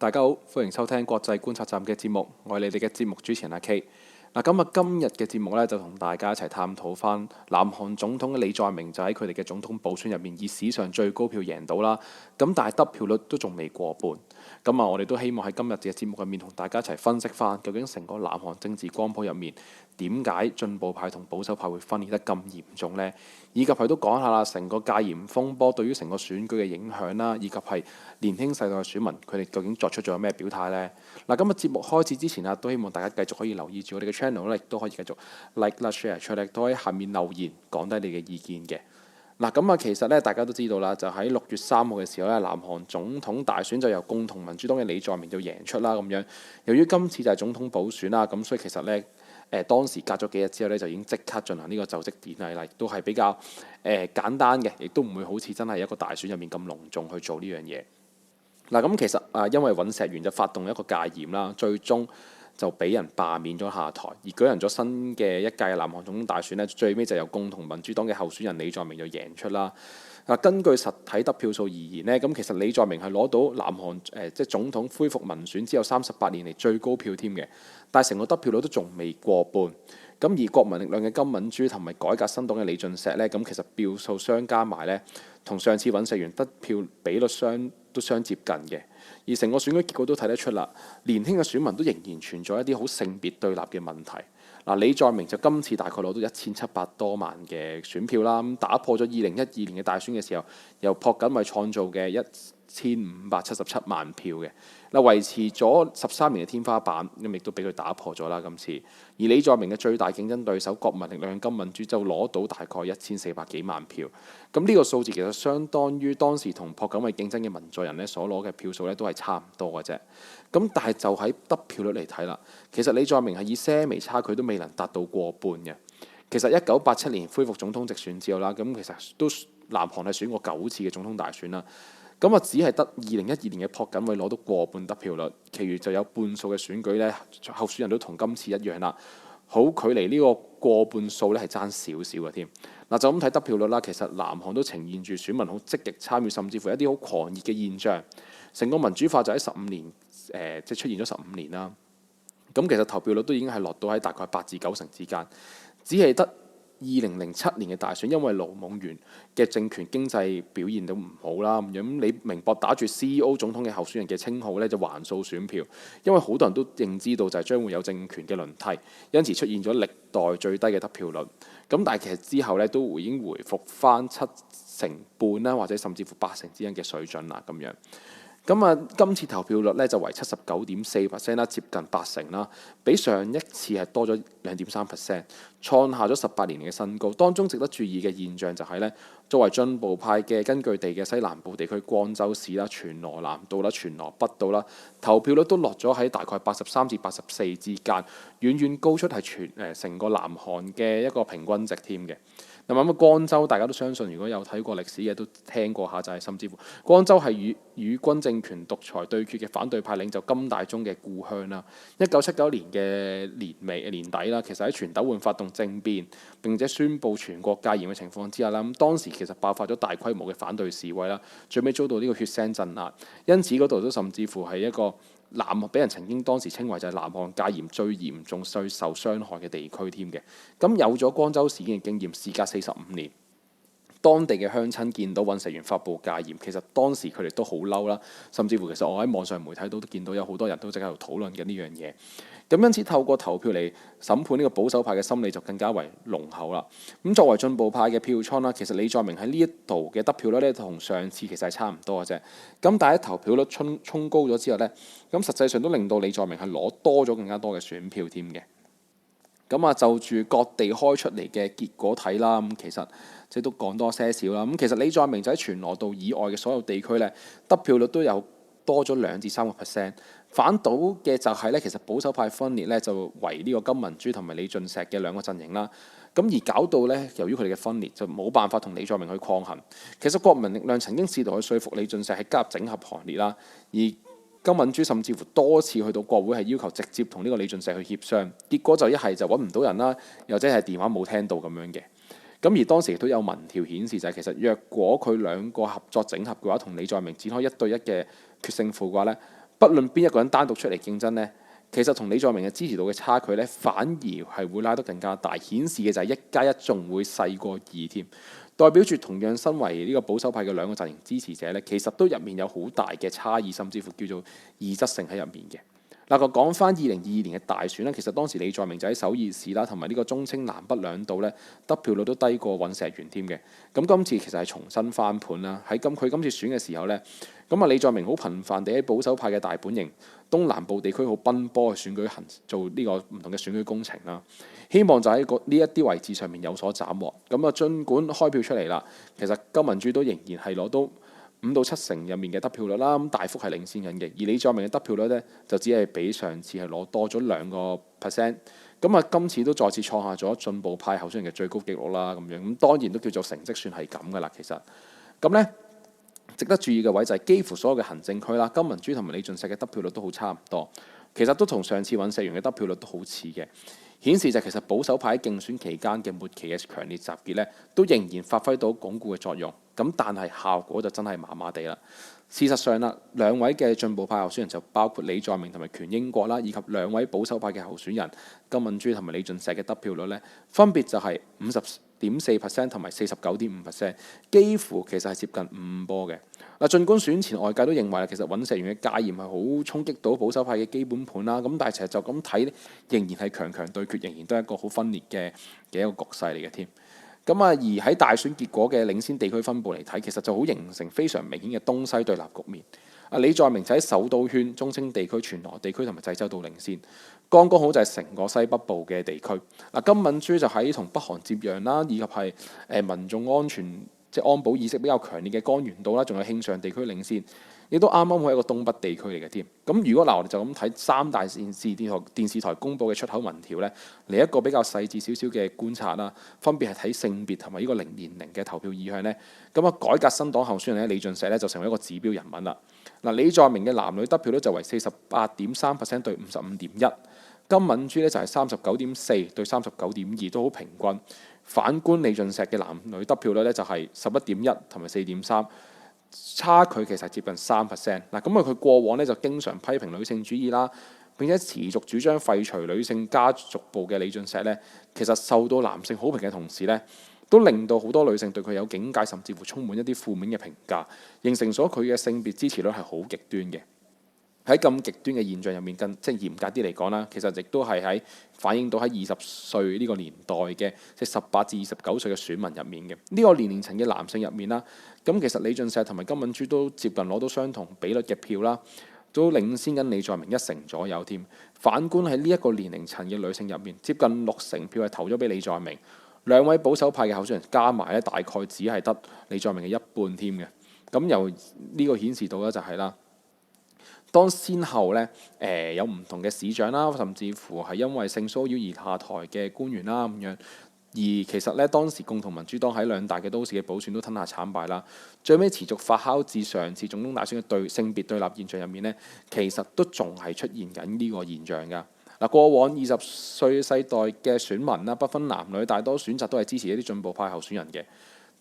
大家好，歡迎收聽國際觀察站嘅節目，我係你哋嘅節目主持人阿 K。嗱，今日嘅節目咧就同大家一齊探討翻南韓總統嘅李在明就喺佢哋嘅總統補選入面以史上最高票贏到啦，咁但係得票率都仲未過半。我哋都希望喺今日嘅節目入面同大家一齊分析翻，究竟成個南韓政治光譜入面點解進步派同保守派會分裂得咁嚴重呢？以及佢都講下啦，成個戒嚴風波對於成個選舉嘅影響啦，以及係年輕世代嘅選民佢哋究竟作出咗咩表態呢？今日節目開始之前啊，都希望大家繼續可以留意住我哋嘅 channel 咧，亦都可以繼續 like 啦、share 出嚟，都喺下面留言講低你嘅意見嘅。其實咧，大家都知道啦，就喺6月3號嘅時候咧，南韓總統大選就由共同民主黨嘅李在明就贏出啦咁樣。由於今次就係總統補選啦，咁所以其實咧，當時隔咗幾日之後咧，就已經即刻進行呢個就職典禮啦，亦都係比較簡單嘅，亦都唔會好似真係一個大選入面咁隆重去做呢樣嘢。其實因為尹錫悅就發動一個戒嚴啦，最終就俾人罷免咗下台，而舉行咗新嘅一屆嘅南韓總統大選呢，最尾就由共同民主黨嘅候選人李在明就贏出啦。根據實體得票數而言呢，咁其實李在明係攞到南韓即係總統恢復民選之後38年嚟最高票添嘅，但係成個得票率都仲未過半。咁而國民力量嘅金敏珠同埋改革新黨嘅李俊錫呢，咁其實票數相加埋呢，同上次尹錫悅得票比率都相接近嘅。而成個選舉結果都睇得出啦，年輕嘅選民都仍然存在一啲好性別對立嘅問題。李在明就今次大概攞到1700多萬嘅選票啦，咁打破咗2012年嘅大選嘅時候由朴槿惠創造嘅1577萬票嘅，維持咗13年嘅天花板，咁亦都俾佢打破咗啦今次。而李在明嘅最大競爭對手國民力量金敏珠就攞到大概1400幾萬票，咁呢個數字其實相當於當時同朴槿惠競爭嘅文在寅呢所攞嘅票數呢都係差唔多嘅啫。但係就喺得票率嚟睇啦，其實李在明係以些微差距都未能達到過半嘅。其實1987年恢復總統直選之後啦，咁其實都南韓係選過9次嘅總統大選啦。只係得2012年嘅朴槿惠攞到過半得票率，其餘就有半數嘅選舉呢，候選人都同今次一樣啦，好距離呢個過半數呢係爭少少嘅添。就咁睇得票率啦，其實南韓都呈現住選民好積極參與，甚至乎一啲好狂熱嘅現象。成個民主化就喺15年即係出現咗15年啦。其實投票率都已經係落到喺大概8至9成之間，只係得2007年嘅大選，因為盧武鉉嘅政權經濟表現都唔好啦，咁你明博打住 CEO 總統嘅候選人嘅稱號呢，就橫掃選票，因為好多人都認知道就係將會有政權嘅輪替，因此出現咗歷代最低嘅得票率。但係其實之後呢，都已經回復翻7成半啦，或者甚至乎8成之間嘅水準啦咁樣。今次投票率咧就為79.4%啦，接近8成啦，比上一次係多咗2.3%，創下咗18年嘅新高。當中值得注意嘅現象就係咧，作為進步派嘅根據地嘅西南部地區光州市啦、全羅南道啦、全羅北道啦，投票率都落咗喺大概83至84之間，遠遠高出係成個南韓嘅一個平均值添嘅。光州大家都相信，如果有睇過歷史嘅都聽過下，就係甚至乎光州係與軍政權獨裁對決嘅反對派領袖金大中嘅故鄉啦。1979年嘅年底啦，其實喺全斗煥發動政變並且宣布全國戒嚴嘅情況之下啦，咁當時其實爆發咗大規模嘅反對示威啦，最尾遭到呢個血腥鎮壓，因此嗰度都甚至乎係一個俾人曾經當時稱為就係南韓戒嚴最嚴重、最受傷害嘅地區添嘅。有咗光州事件嘅經驗，事隔45年，當地嘅鄉親見到尹錫悅發布戒嚴，其實當時佢哋都好嬲啦，甚至乎其實我喺網上媒體都見到有好多人都正喺度討論緊呢樣嘢。因此透過投票嚟審判呢個保守派嘅心理就更加為濃厚啦。作為進步派嘅票倉啦，其實李在明喺呢一度嘅得票率咧，同上次其實係差唔多嘅啫。但係投票率衝高咗之後呢，咁實際上都令到李在明係攞多咗更加多嘅選票添嘅。就住各地開出嚟嘅結果睇啦，其實即係都講多些少啦。其實李在明就喺全羅道以外嘅所有地區呢，得票率都有多咗2至3%。反倒嘅就係咧，其實保守派分裂咧就為呢個金敏珠同埋李俊錫嘅兩個陣營啦。而搞到咧，由於佢哋嘅分裂就冇辦法同李在明去抗衡。其實國民力量曾經試圖去說服李俊錫係加入整合行列啦，而金敏珠甚至乎多次去到國會係要求直接同呢個李俊錫去協商，結果就一係就揾唔到人啦，又或者係電話冇聽到咁樣嘅。而當時亦都有民調顯示就係其實若果佢兩個合作整合嘅話，同李在明展開1對1嘅決勝負嘅話咧，不論邊一個人單獨出嚟競爭呢，其實同李在明嘅支持度嘅差距呢，反而係會拉得更加大，顯示嘅就係1+1仲會細過2添，代表住同樣身為呢個保守派嘅兩個陣營支持者呢，其實都入面有好大嘅差異，甚至乎叫做異質性喺入面嘅。嗱，講翻2022年嘅大選咧，其實當時李在明就喺首爾市啦，同埋呢個中青南北兩度咧，得票率都低過尹錫悅添嘅。咁今次其實係重新翻盤啦。喺佢今次選嘅時候咧，咁李在明好頻繁地喺保守派嘅大本營東南部地區好奔波嘅選舉做呢個唔同嘅選舉工程啦，希望就喺呢一啲位置上面有所斬獲。咁儘管開票出嚟啦，其實金民珠都仍然係攞到5到7成入面嘅得票率啦，咁大幅係領先緊嘅。而李在明嘅得票率呢，就只係比上次係攞多咗2%。咁今次都再次創下咗進步派候選人嘅最高紀錄啦。咁樣咁當然都叫做成績算係咁噶啦。其實咁呢，值得注意嘅位就係幾乎所有嘅行政區啦，金民珠同埋李俊錫嘅得票率都好差唔多。其實都同上次尹錫悅嘅得票率都好似嘅，顯示就其實保守派喺競選期間嘅末期嘅強烈集結呢，都仍然發揮到鞏固嘅作用。咁但係效果就真係麻麻地啦。事實上啦，兩位嘅進步派候選人就包括李在明同埋權英國啦，以及兩位保守派嘅候選人金敏珠同埋李俊錫嘅得票率呢，分別就係50.4% 同埋49.5%，幾乎其實係接近5波嘅。嗱，儘管選前外界都認為其實尹錫悅嘅戒嚴係好衝擊到保守派嘅基本盤啦，咁但係其實就咁睇，仍然係強強對決，仍然都係一個好分裂嘅一個局勢嚟嘅添。而喺大選結果嘅領先地區分佈嚟睇，其實就好形成非常明顯嘅東西對立局面。李在明就喺首都圈、中青地區、全羅地區同埋濟州島領先，剛剛好就係成個西北部嘅地區。金敏珠就喺同北韓接壤啦，以及係民眾安全即係安保意識比較強烈嘅江原道啦，仲有慶尚地區領先，亦都啱啱好係一個東北地區嚟嘅添。咁如果我哋就咁睇3大電視台公佈嘅出口民調呢，嚟一個比較細緻少少嘅觀察啦，分別係睇性別同埋呢個年齡嘅投票意向呢。改革新黨候選人李俊錫呢，就成為一個指標人物啦。李在明嘅男女得票率就為48.3%對55.1%，金敏珠呢就係39.4對39.2，都好平均。反觀李俊錫嘅男女得票率呢，就係11.1同埋4.3，差距其實接近3%。佢過往呢，就經常批評女性主義啦，並且持續主張廢除女性家族部嘅李俊錫呢，其實受到男性好評嘅同時呢，都令到好多女性對佢有警戒，甚至乎充滿一啲負面嘅評價，形成咗佢嘅性別支持率係好極端嘅。喺咁極端嘅現象入面，即係嚴格啲嚟講啦，其實亦都係反映到喺20歲呢個年代嘅即係18至29歲嘅選民入面嘅呢個年齡層嘅男性入面啦。咁其實李俊錫同埋金敏珠都接近攞到相同比率嘅票啦，都領先緊李在明1成左右添。反觀喺呢一個年齡層嘅女性入面，接近6成票係投咗俾李在明，兩位保守派嘅候選人加埋咧，大概只係得李在明嘅一半添嘅。咁由呢個顯示到咧就係啦。當先後咧有唔同嘅市長啦，甚至乎係因為性騷擾而下台嘅官員啦咁樣，而其實咧當時共同民主黨喺兩大嘅都市嘅補選都吞下慘敗啦，最尾持續發酵至上次總統大選嘅性別對立現象入面咧，其實都仲係出現緊呢個現象㗎。過往20歲世代嘅選民啦，不分男女，大多選擇都係支持一啲進步派候選人嘅。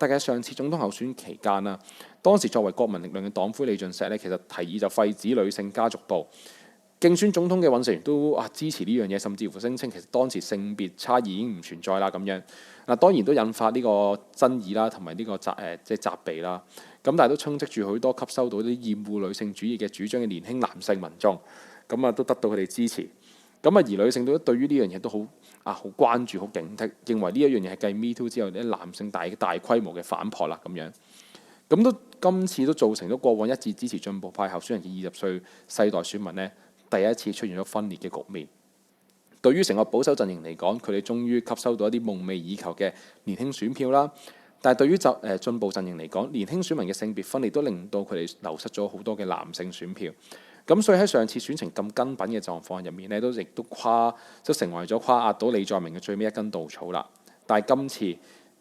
但係上次總統候選期間啦，當時作為國民力量嘅黨魁李俊錫咧，其實提議就廢止女性家族部。競選總統嘅尹錫悅都支持呢樣嘢，甚至乎聲稱其實當時性別差異已經唔存在啦咁樣。當然都引發呢個爭議啦，同埋呢個即係責備啦。咁但係都充斥住好多吸收到啲厭惡女性主義嘅主張嘅年輕男性民眾，都得到佢哋支持。而女性都對於呢樣嘢都好關注、好警惕，認為呢一樣嘢係繼 Me Too 之後啲男性大規模嘅反撲啦咁樣。今次都造成咗過往一致支持進步派候選人嘅20歲世代選民呢，第一次出現咗分裂嘅局面。對於成個保守陣營嚟講，佢哋終於吸收到一啲夢寐以求嘅年輕選票啦。但係對於進步陣營嚟講，年輕選民嘅性別分裂都令到佢哋流失咗好多嘅男性選票。所以喺上次選情咁跟品嘅狀況入面咧，都成為咗跨壓到李在明嘅最尾一根稻草啦。但係今次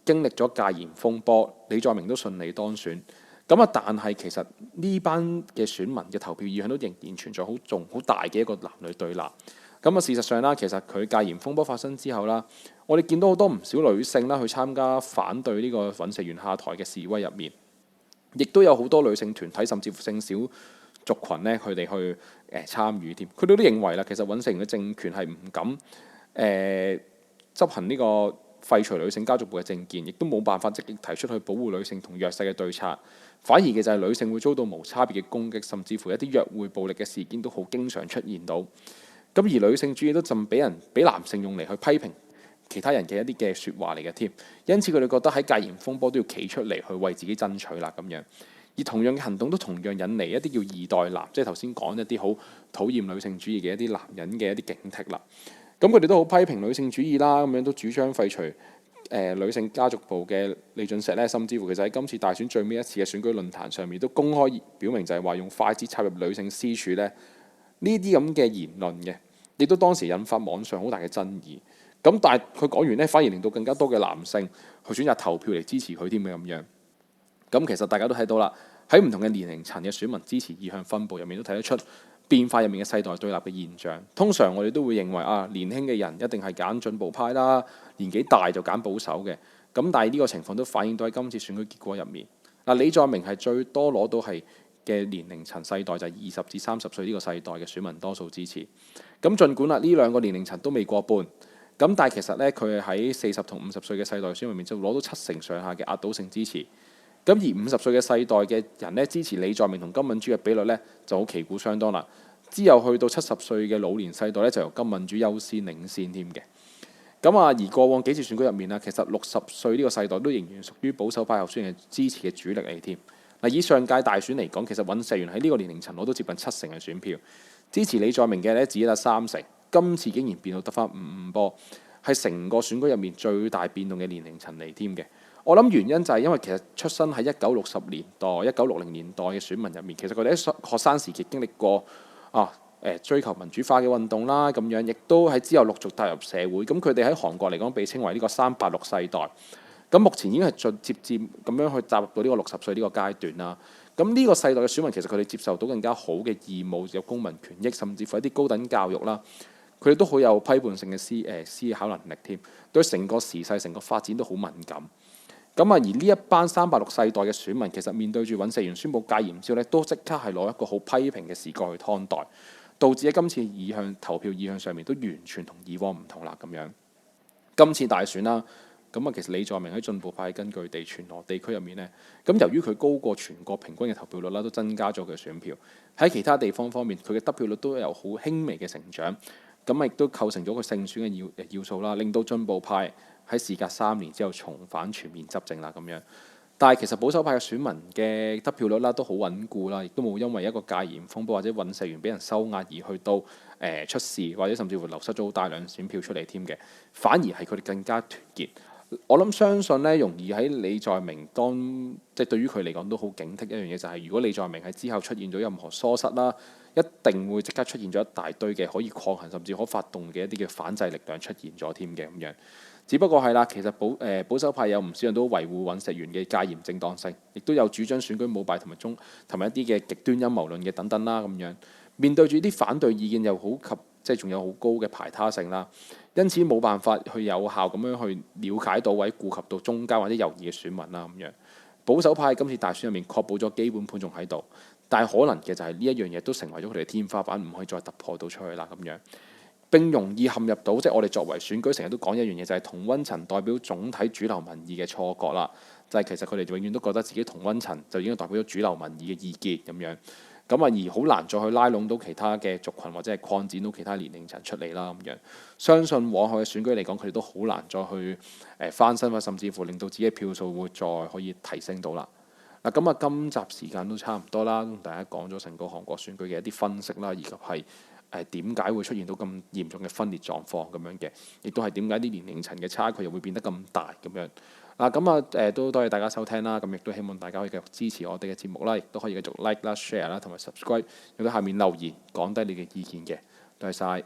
經歷咗戒嚴風波，李在明都順利當選。但係其實呢班嘅選民嘅投票意向都仍然存在好大嘅一個男女對立。事實上啦，其實佢戒嚴風波發生之後啦，我哋見到好多唔少女性啦去參加反對呢個尹錫悅下台嘅示威入面，亦都有好多女性團體甚至乎性少族群呢，佢哋去參與添。佢哋都認為啦，其實尹錫悅嘅政權係唔敢執行呢個廢除女性家族部嘅政見，亦都冇辦法積極提出去保護女性同弱勢嘅對策，反而嘅就係女性會遭到無差別嘅攻擊，甚至乎一啲約會暴力嘅事件都好經常出現到。咁而女性主義都盡俾男性用嚟去批評其他人嘅一啲嘅説話嚟嘅添，因此佢哋覺得喺戒嚴風波都要企出嚟去為自己爭取啦咁樣。而同樣嘅行動都同樣引嚟一啲叫二代男，即係頭先講一啲好討厭女性主義嘅一啲男人嘅一啲警惕啦。咁佢哋都好批評女性主義啦，咁樣都主張廢除女性家族部嘅李俊石咧，甚至乎其實喺今次大選最尾一次嘅選舉論壇上面都公開表明就係話用筷子插入女性私處咧，呢啲咁嘅言論嘅，亦都當時引發網上好大嘅爭議。咁但係佢講完呢，反而令到更加多嘅男性去選擇投票嚟支持佢添嘅咁樣。咁其實大家都睇到啦，喺唔同嘅年齡層嘅選民支持意向分佈入面都睇得出變化入面嘅世代對立嘅現象。通常我哋都會認為年輕嘅人一定係揀進步派啦，年紀大就揀保守嘅。咁但係呢個情況都反映到喺今次選舉結果入面。李在明係最多攞到係嘅年齡層世代就係20至30歲呢個世代嘅選民多數支持。咁儘管呢兩個年齡層都未過半。咁但係其實咧，佢喺40同50歲嘅世代選民入面就攞到70%上下嘅壓倒性支持。咁而50歲嘅世代嘅人咧，支持李在明同金敏珠嘅比率咧就好旗鼓相當啦。之後去到70歲嘅老年世代咧，就由金敏珠優先領先添嘅。咁而過往幾次選舉入面其實60歲呢個世代都仍然屬於保守派候選人支持嘅主力嚟添。以上屆大選嚟講，其實尹錫悅喺呢個年齡層攞到接近70%嘅選票，支持李在明嘅咧只得30%。今次竟然變到得返5波，係成個選舉入面最大變動嘅年齡層嚟添嘅。我諗原因就係因為其實出生喺1960年代、1960年代嘅選民入面，其實佢哋喺學生時期經歷過追求民主化嘅運動啦，咁樣亦都喺之後陸續踏入社會。咁佢哋喺韓國嚟講被稱為呢個386世代。咁目前已經係漸漸咁樣去踏入到呢個60歲呢個階段啦。咁呢個世代嘅選民其實佢哋接受到更加好嘅義務，有公民權益，甚至乎一啲高等教育啦。佢哋都好有批判性嘅思考能力添，對成個時勢、成個發展都好敏感。咁而呢一班386世代嘅選民，其實面對住尹錫悅宣布戒嚴之後咧，都即刻係攞一個好批評嘅視角去看待，導致喺今次投票意向上面都完全同以往唔同啦咁樣。今次大選啦，咁其實李在明喺進步派根據地全羅地區入面呢，咁由於佢高過全國平均嘅投票率啦，都增加咗佢嘅選票。喺其他地方方面，佢嘅得票率都有好輕微嘅成長。咁亦都構成咗佢勝選嘅要素啦，令到進步派喺時隔3年之後重返全面執政啦咁樣。但係其實保守派嘅選民嘅得票率啦都好穩固啦，亦都冇因為一個戒嚴風波或者尹錫悅俾人收押而去到出事，或者甚至乎流失咗好大量選票出嚟添嘅，反而係佢哋更加團結。我諗相信咧，容易喺李在明即係對於佢嚟講都好警惕一樣嘢，就係如果李在明喺之後出現咗任何疏失啦，一定會即刻出現咗一大堆嘅可以抗衡甚至可發動嘅一啲嘅反制力量出現咗添嘅咁樣。只不過係啦，其實保守派有唔少人都維護尹錫悅嘅戒嚴正當性，亦都有主張選舉舞弊同埋一啲嘅極端陰謀論嘅等等啦咁樣。面對住啲反對意見又好即係仲有好高嘅排他性啦，因此冇辦法去有效咁樣去了解到或者顧及到中間或者猶豫嘅選民啦咁樣。保守派今次大選入面確保咗基本盤仲喺度，但係可能嘅就係呢一樣嘢都成為咗佢哋嘅天花板，唔可以再突破到出去啦咁樣。並容易陷入到即係我哋作為選舉成日都講一樣嘢，就係同溫層代表總體主流民意嘅錯覺啦。就係其實佢哋永遠都覺得自己同溫層就已經代表咗主流民意嘅意見咁樣。而好難再去拉攏到其他嘅族群或者係擴展到其他年齡層出嚟啦咁樣。相信往後嘅選舉嚟講，佢哋都好難再去翻身，甚至乎令到自己嘅票數會再可以提升到啦。今集時間都差唔多啦，同大家講咗成個韓國選舉嘅一啲分析啦，以及係點解會出現到咁嚴重嘅分裂狀況咁樣嘅，亦都係點解啲年齡層嘅差距又會變得咁大咁樣。都多謝大家收聽啦，咁亦都希望大家可以繼續支持我哋嘅節目啦，亦都可以繼續 like 啦、share 啦同埋 subscribe，亦都下面留言講低你嘅意見嘅，多謝晒。